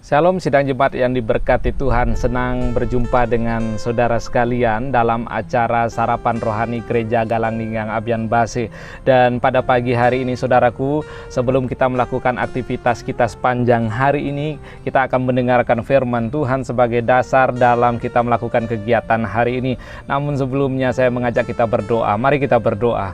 Shalom sidang jemaat yang diberkati Tuhan, senang berjumpa dengan saudara sekalian dalam acara Sarapan Rohani Gereja Galangningang Abian Base. Dan pada pagi hari ini saudaraku, sebelum kita melakukan aktivitas kita sepanjang hari ini, kita akan mendengarkan firman Tuhan sebagai dasar dalam kita melakukan kegiatan hari ini. Namun sebelumnya saya mengajak kita berdoa. Mari kita berdoa.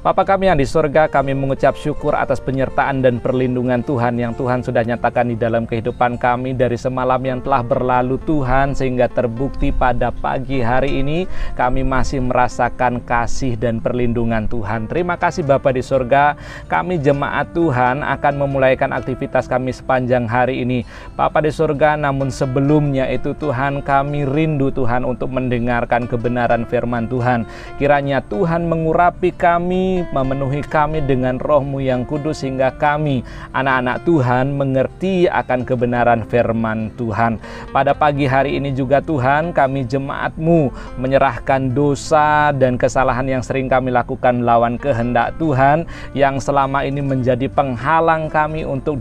Bapa kami yang di surga, kami mengucap syukur atas penyertaan dan perlindungan Tuhan yang Tuhan sudah nyatakan di dalam kehidupan kami dari semalam yang telah berlalu Tuhan, sehingga terbukti pada pagi hari ini kami masih merasakan kasih dan perlindungan Tuhan. Terima kasih Bapa di surga, kami jemaat Tuhan akan memulaikan aktivitas kami sepanjang hari ini. Bapa di surga, namun sebelumnya itu Tuhan, kami rindu Tuhan untuk mendengarkan kebenaran firman Tuhan. Kiranya Tuhan mengurapi kami, memenuhi kami dengan Roh-Mu yang kudus, sehingga kami anak-anak Tuhan mengerti akan kebenaran firman Tuhan. Pada pagi hari ini juga Tuhan, kami jemaat-Mu menyerahkan dosa dan kesalahan yang sering kami lakukan lawan kehendak Tuhan, yang selama ini menjadi penghalang kami untuk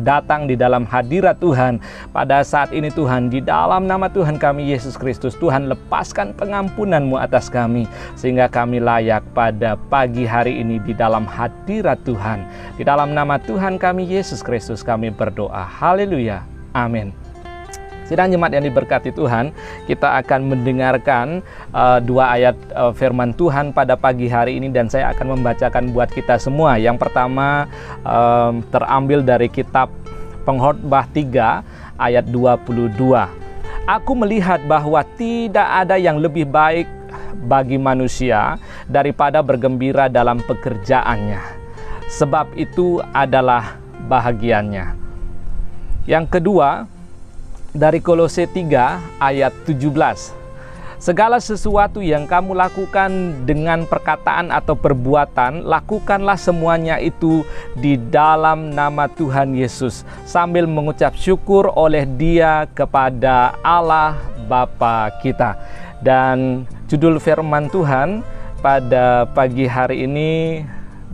datang di dalam hadirat Tuhan. Pada saat ini Tuhan, di dalam nama Tuhan kami Yesus Kristus, Tuhan lepaskan pengampunan-Mu atas kami, sehingga kami layak pada pagi hari ini di dalam hadirat Tuhan. Di dalam nama Tuhan kami Yesus Kristus kami berdoa. Haleluya. Amin. Sidang jemaat yang diberkati Tuhan, kita akan mendengarkan dua ayat firman Tuhan pada pagi hari ini, dan saya akan membacakan buat kita semua. Yang pertama terambil dari kitab Pengkhotbah 3 ayat 22. Aku melihat bahwa tidak ada yang lebih baik bagi manusia daripada bergembira dalam pekerjaannya, sebab itu adalah bahagianya. Yang kedua dari Kolose 3 ayat 17. Segala sesuatu yang kamu lakukan dengan perkataan atau perbuatan, lakukanlah semuanya itu di dalam nama Tuhan Yesus, sambil mengucap syukur oleh Dia kepada Allah Bapa kita. Dan judul firman Tuhan pada pagi hari ini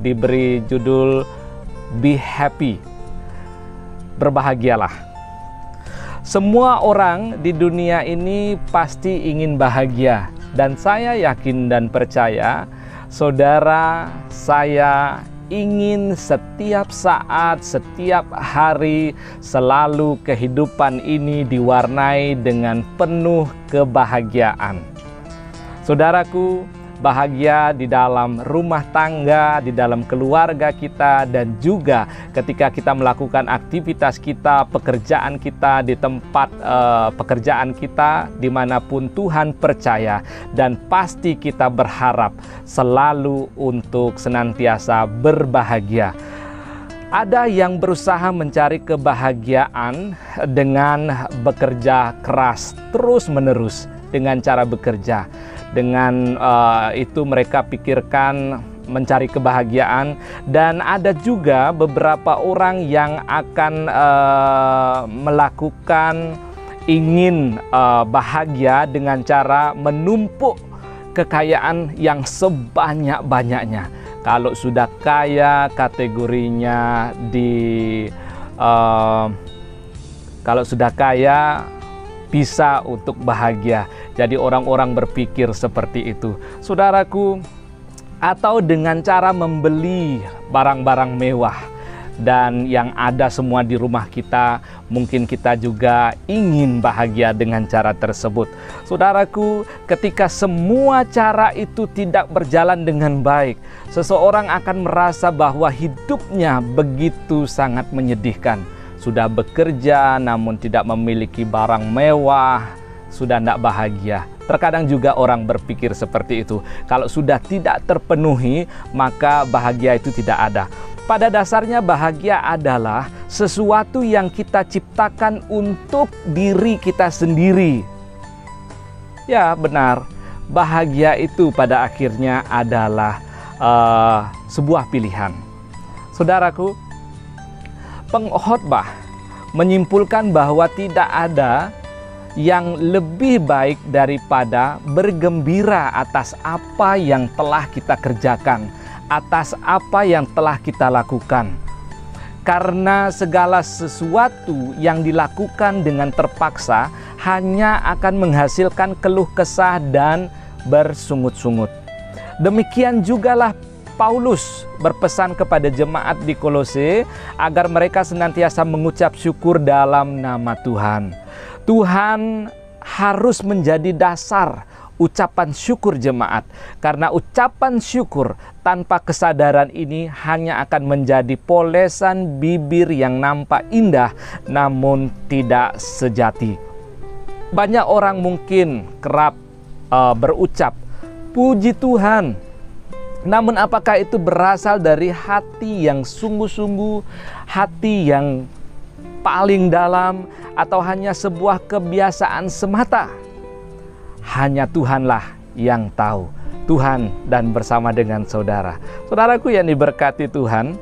diberi judul Be Happy, berbahagialah. Semua orang di dunia ini pasti ingin bahagia, dan saya yakin dan percaya saudara saya ingin setiap saat, setiap hari selalu kehidupan ini diwarnai dengan penuh kebahagiaan. Saudaraku, bahagia di dalam rumah tangga, di dalam keluarga kita, dan juga ketika kita melakukan aktivitas kita, pekerjaan kita, di tempat pekerjaan kita, dimanapun Tuhan percaya, dan pasti kita berharap selalu untuk senantiasa berbahagia. Ada yang berusaha mencari kebahagiaan dengan bekerja keras terus-menerus, dengan cara bekerja. Dengan itu mereka pikirkan mencari kebahagiaan, dan ada juga beberapa orang yang akan melakukan ingin bahagia dengan cara menumpuk kekayaan yang sebanyak-banyaknya. Kalau sudah kaya, kategorinya kalau sudah kaya bisa untuk bahagia. Jadi orang-orang berpikir seperti itu, saudaraku. Atau dengan cara membeli barang-barang mewah, dan yang ada semua di rumah kita, mungkin kita juga ingin bahagia dengan cara tersebut. Saudaraku, ketika semua cara itu tidak berjalan dengan baik, seseorang akan merasa bahwa hidupnya begitu sangat menyedihkan. Sudah bekerja namun tidak memiliki barang mewah, sudah tidak bahagia. Terkadang juga orang berpikir seperti itu. Kalau sudah tidak terpenuhi, maka bahagia itu tidak ada. Pada dasarnya bahagia adalah sesuatu yang kita ciptakan untuk diri kita sendiri. Ya benar, bahagia itu pada akhirnya adalah sebuah pilihan. Saudaraku, pengkhotbah menyimpulkan bahwa tidak ada yang lebih baik daripada bergembira atas apa yang telah kita kerjakan, atas apa yang telah kita lakukan. Karena segala sesuatu yang dilakukan dengan terpaksa hanya akan menghasilkan keluh kesah dan bersungut-sungut. Demikian jugalah Paulus berpesan kepada jemaat di Kolose agar mereka senantiasa mengucap syukur dalam nama Tuhan. Tuhan harus menjadi dasar ucapan syukur jemaat, karena ucapan syukur tanpa kesadaran ini hanya akan menjadi polesan bibir yang nampak indah namun tidak sejati. Banyak orang mungkin kerap berucap puji Tuhan, namun apakah itu berasal dari hati yang sungguh-sungguh, hati yang paling dalam, atau hanya sebuah kebiasaan semata? Hanya Tuhanlah yang tahu. Tuhan dan bersama dengan saudara. Saudaraku yang diberkati Tuhan,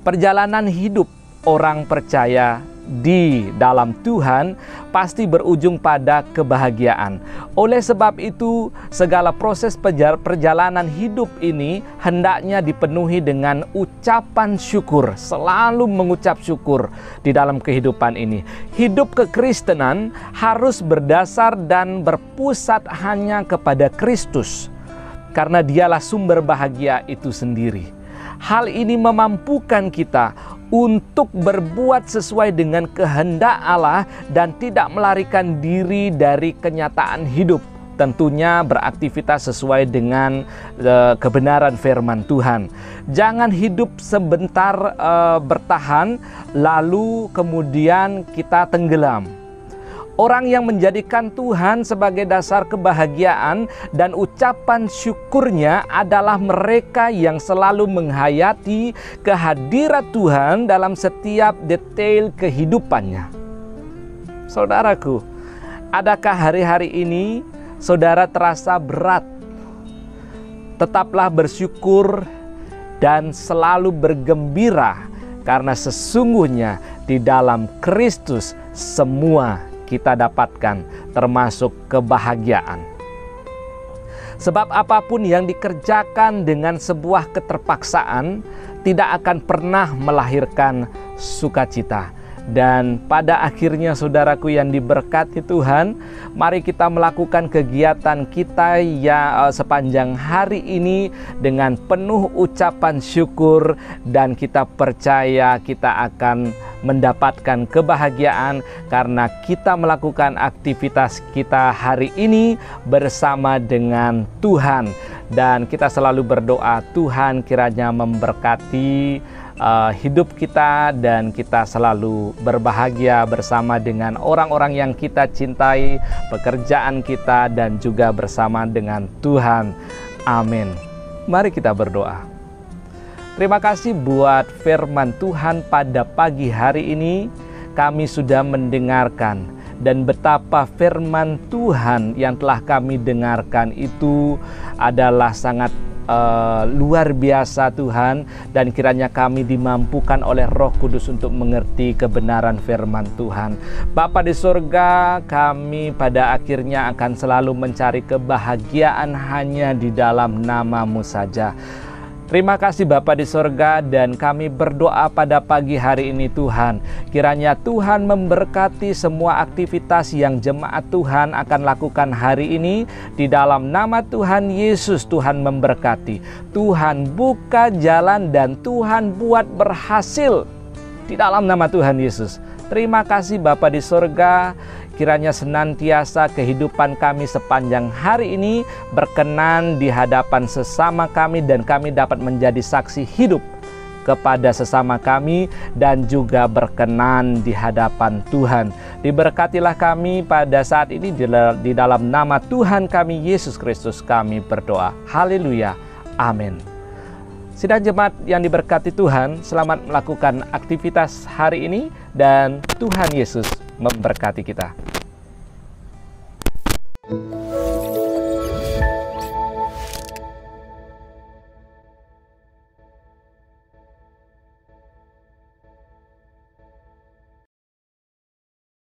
perjalanan hidup orang percaya di dalam Tuhan pasti berujung pada kebahagiaan. Oleh sebab itu, segala proses perjalanan hidup ini hendaknya dipenuhi dengan ucapan syukur, selalu mengucap syukur di dalam kehidupan ini. Hidup kekristenan harus berdasar dan berpusat hanya kepada Kristus, karena Dialah sumber bahagia itu sendiri. Hal ini memampukan kita untuk berbuat sesuai dengan kehendak Allah dan tidak melarikan diri dari kenyataan hidup. Tentunya beraktivitas sesuai dengan kebenaran firman Tuhan. Jangan hidup sebentar bertahan lalu kemudian kita tenggelam. Orang yang menjadikan Tuhan sebagai dasar kebahagiaan dan ucapan syukurnya adalah mereka yang selalu menghayati kehadiran Tuhan dalam setiap detail kehidupannya. Saudaraku, adakah hari-hari ini saudara terasa berat? Tetaplah bersyukur dan selalu bergembira, karena sesungguhnya di dalam Kristus semua kita dapatkan, termasuk kebahagiaan. Sebab apapun yang dikerjakan dengan sebuah keterpaksaan tidak akan pernah melahirkan sukacita. Dan pada akhirnya saudaraku yang diberkati Tuhan, mari kita melakukan kegiatan kita ya sepanjang hari ini dengan penuh ucapan syukur, dan kita percaya kita akan mendapatkan kebahagiaan karena kita melakukan aktivitas kita hari ini bersama dengan Tuhan. Dan kita selalu berdoa Tuhan kiranya memberkati hidup kita, dan kita selalu berbahagia bersama dengan orang-orang yang kita cintai, pekerjaan kita, dan juga bersama dengan Tuhan. Amin. Mari kita berdoa. Terima kasih buat firman Tuhan pada pagi hari ini. Kami sudah mendengarkan, dan betapa firman Tuhan yang telah kami dengarkan itu adalah sangat luar biasa Tuhan, dan kiranya kami dimampukan oleh Roh Kudus untuk mengerti kebenaran firman Tuhan. Bapa di surga, kami pada akhirnya akan selalu mencari kebahagiaan hanya di dalam nama-Mu saja. Terima kasih Bapa di surga, dan kami berdoa pada pagi hari ini Tuhan, kiranya Tuhan memberkati semua aktivitas yang jemaat Tuhan akan lakukan hari ini. Di dalam nama Tuhan Yesus, Tuhan memberkati, Tuhan buka jalan, dan Tuhan buat berhasil di dalam nama Tuhan Yesus. Terima kasih Bapa di surga, kiranya senantiasa kehidupan kami sepanjang hari ini berkenan di hadapan sesama kami, dan kami dapat menjadi saksi hidup kepada sesama kami, dan juga berkenan di hadapan Tuhan. Diberkatilah kami pada saat ini di dalam nama Tuhan kami Yesus Kristus kami berdoa. Haleluya. Amin. Sidang jemaat yang diberkati Tuhan, selamat melakukan aktivitas hari ini, dan Tuhan Yesus memberkati kita.